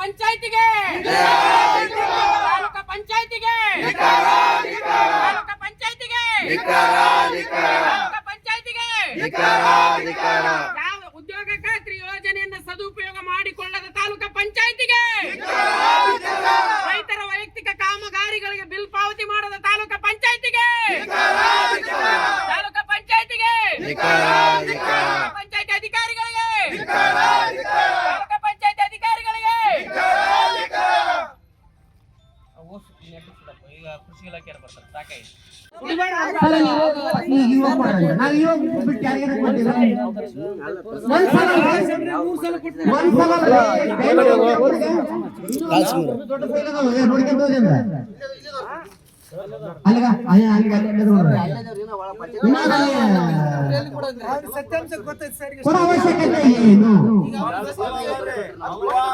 ಪಂಚಾಯತಿಗೆ ತಾಲೂಕಾ ಪಂಚಾಯತಿಗೆ ತಾಲೂಕಾ ಪಂಚಾಯತಿಗೆ ತಾಲೂಕಾ ಪಂಚಾಯತಿಗೆ ಯಾವ ಉದ್ಯೋಗ ಖಾತ್ರಿ ಯೋಜನೆಯನ್ನು ಸದುಪಯೋಗ ಮಾಡಿಕೊಳ್ಳದ ತಾಲೂಕಾ ಪಂಚಾಯತಿಗೆ ರೈತರ ವೈಯಕ್ತಿಕ ಕಾಮಗಾರಿಗಳಿಗೆ ಬಿಲ್ ಪಾವತಿ ಮಾಡದ ತಾಲೂಕಾ ಪಂಚಾಯತಿಗೆ ತಾಲೂಕಾ ಪಂಚಾಯತಿಗೆ ಪಂಚಾಯತಿ ಅಧಿಕಾರಿಗಳಿಗೆ ತಾಲೂಕಾ ಪಂಚಾಯತಿ ಅಧಿಕಾರಿಗಳಿಗೆ ಈಗ ಕೃಷಿ ಇಲಾಖೆ ಬರ್ತಾರೆ ಸಾಕಾಗಿ ಅವಶ್ಯಕತೆ ಏನು?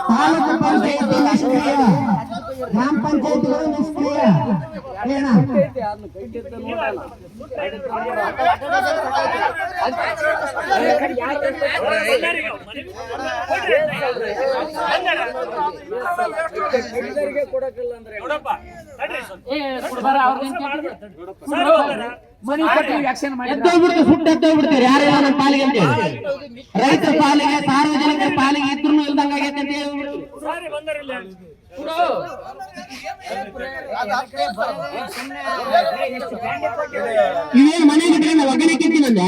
ತಾಲೂಕು ಪಂಚಾಯತಿ ನಿಷ್ಕ್ರಿಯ, ಗ್ರಾಮ ಪಂಚಾಯತಿಗಳು ನಿಷ್ಕ್ರಿಯ. ಏನ ಸುಟ್ಟೋಗ್ಬಿಡ್ತಾರೆ ಯಾರೆಲ್ಲ ನಮ್ಮ ಪಾಲಿಗೆ ಅಂತ ಹೇಳಿ, ರೈತರ ಪಾಲಿಗೆ ಸಾರ್ವಜನಿಕರ ಪಾಲಿಗೆ ಇದ್ರು ಇಲ್ದಂಗ ಆಗೈತೆ ಅಂತ ಹೇಳಿ ಇವೇನು ಮನೆಗೆ ಒಗ್ಗರಣೆ ಕಿತ್ತೀನಂದ